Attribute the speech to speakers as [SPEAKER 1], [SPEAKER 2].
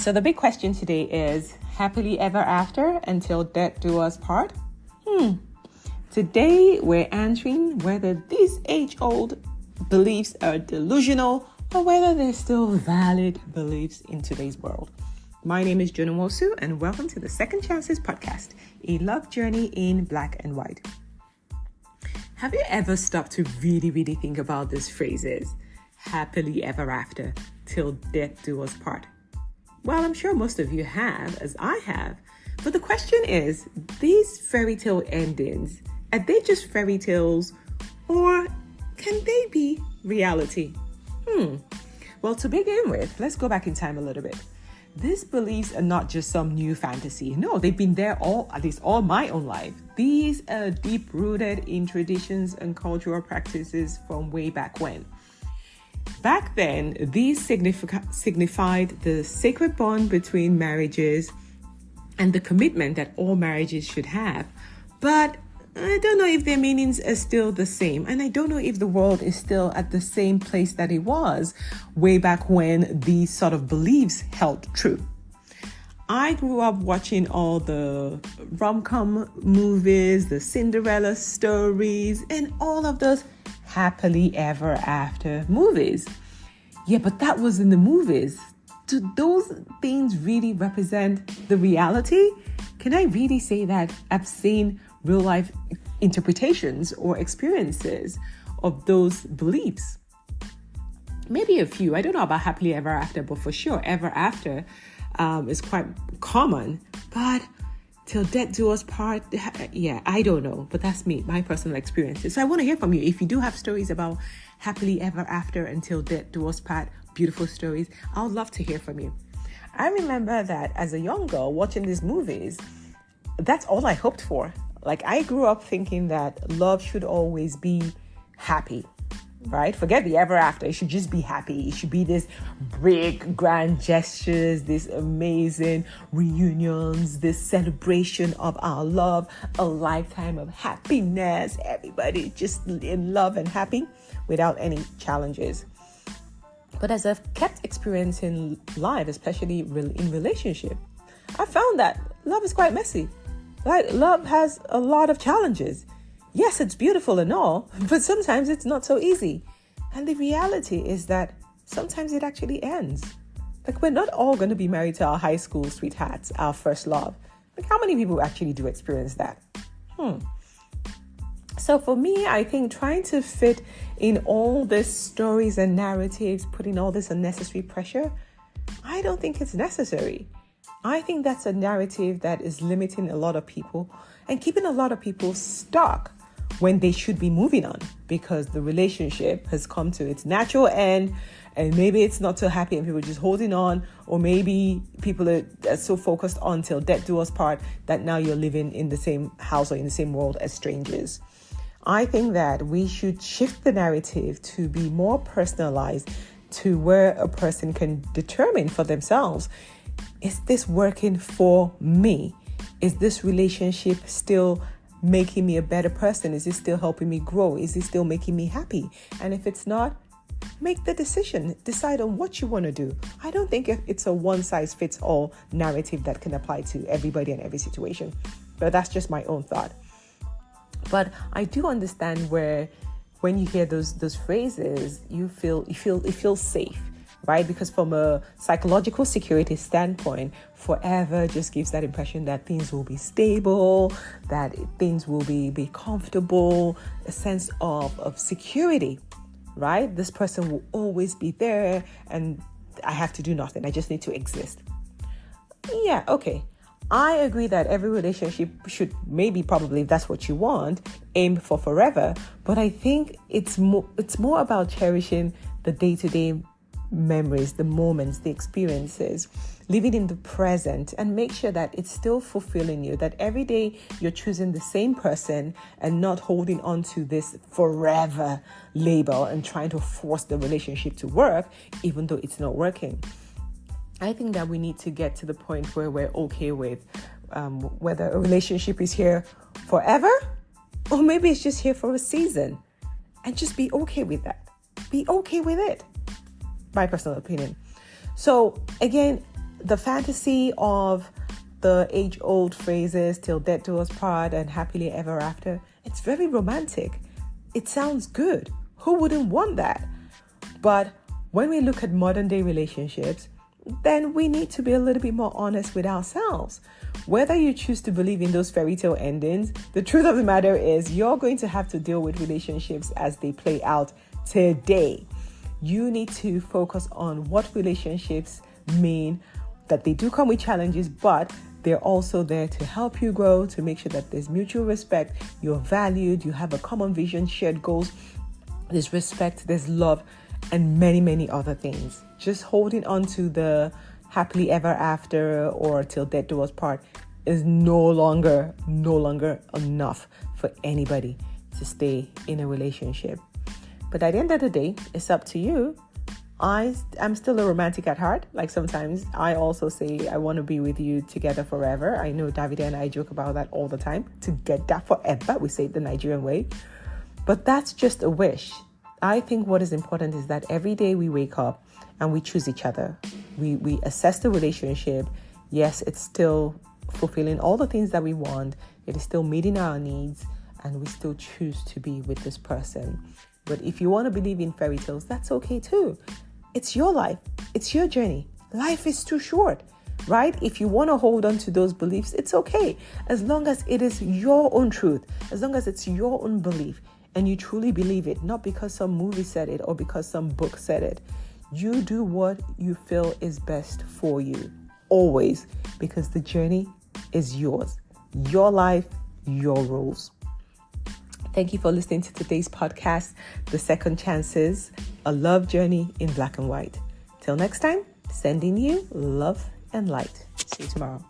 [SPEAKER 1] So the big question today is happily ever after until death do us part? Today we're answering whether these age-old beliefs are delusional or whether they're still valid beliefs in today's world. My name is Joan and Nwosu, and welcome to the Second Chances podcast, a love journey in black and white. Have you ever stopped to really think about these phrases? Happily ever after, till death do us part. Well, I'm sure most of you have, as I have. But the question is, these fairy tale endings, are they just fairy tales or can they be reality? Well, to begin with, let's go back in time a little bit. These beliefs are not just some new fantasy. No, they've been there at least all my own life. These are deep-rooted in traditions and cultural practices from way back when. Back then, these signified the sacred bond between marriages and the commitment that all marriages should have. But I don't know if their meanings are still the same. And I don't know if the world is still at the same place that it was way back when these sort of beliefs held true. I grew up watching all the rom-com movies, the Cinderella stories, and all of those happily ever after movies. Yeah, but that was in the movies. Do those things really represent the reality? Can I really say that I've seen real life interpretations or experiences of those beliefs? Maybe a few. I don't know about happily ever after, but for sure, ever after is quite common. But till death do us part, yeah, I don't know. But that's me, my personal experiences. So I want to hear from you. If you do have stories about happily ever after until death do us part, beautiful stories, I would love to hear from you. I remember that as a young girl watching these movies, that's all I hoped for. Like, I grew up thinking that love should always be happy, right? Forget the ever after. It should just be happy. It should be this big, grand gestures, this amazing reunions, this celebration of our love, a lifetime of happiness. Everybody just in love and happy without any challenges. But as I've kept experiencing life, especially in relationship, I found that love is quite messy. Like, love has a lot of challenges. Yes, it's beautiful and all, but sometimes it's not so easy. And the reality is that sometimes it actually ends. Like, we're not all going to be married to our high school sweethearts, our first love. Like, how many people actually do experience that? So for me, I think trying to fit in all these stories and narratives, putting all this unnecessary pressure, I don't think it's necessary. I think that's a narrative that is limiting a lot of people and keeping a lot of people stuck when they should be moving on because the relationship has come to its natural end and maybe it's not so happy and people are just holding on, or maybe people are so focused on till death do us part that now you're living in the same house or in the same world as strangers. I think that we should shift the narrative to be more personalized to where a person can determine for themselves, is this working for me? Is this relationship still making me a better person? Is it still helping me grow? Is it still making me happy? And if it's not, make the decision. Decide on what you want to do. I don't think it's a one-size-fits-all narrative that can apply to everybody and every situation. But that's just my own thought. But I do understand where when you hear those phrases, you feel safe. Right? Because from a psychological security standpoint, forever just gives that impression that things will be stable, that things will be comfortable, a sense of security, right? This person will always be there and I have to do nothing. I just need to exist. Yeah, okay. I agree that every relationship should probably, if that's what you want, aim for forever. But I think it's more about cherishing the day-to-day memories, the moments, the experiences, living in the present, and make sure that it's still fulfilling you, that every day you're choosing the same person and not holding on to this forever label and trying to force the relationship to work, even though it's not working. I think that we need to get to the point where we're okay with whether a relationship is here forever or maybe it's just here for a season, and just be okay with that. Be okay with it. My personal opinion. So again, the fantasy of the age-old phrases, till death do us part and happily ever after, it's very romantic. It sounds good. Who wouldn't want that? But when we look at modern day relationships, then we need to be a little bit more honest with ourselves. Whether you choose to believe in those fairy tale endings, the truth of the matter is you're going to have to deal with relationships as they play out today. You need to focus on what relationships mean, that they do come with challenges, but they're also there to help you grow, to make sure that there's mutual respect, you're valued, you have a common vision, shared goals, there's respect, there's love, and many, many other things. Just holding on to the happily ever after or till death do us part is no longer enough for anybody to stay in a relationship. But at the end of the day, it's up to you. I'm still a romantic at heart. Like sometimes I also say I want to be with you together forever. I know Davide and I joke about that all the time. To get that forever, we say it the Nigerian way. But that's just a wish. I think what is important is that every day we wake up and we choose each other. We assess the relationship. Yes, it's still fulfilling all the things that we want. It is still meeting our needs, and we still choose to be with this person. But if you want to believe in fairy tales, that's okay too. It's your life. It's your journey. Life is too short, right? If you want to hold on to those beliefs, it's okay. As long as it is your own truth, as long as it's your own belief and you truly believe it, not because some movie said it or because some book said it. You do what you feel is best for you, always, because the journey is yours. Your life, your rules. Thank you for listening to today's podcast, The Second Chances, a love journey in black and white. Till next time, sending you love and light. See you tomorrow.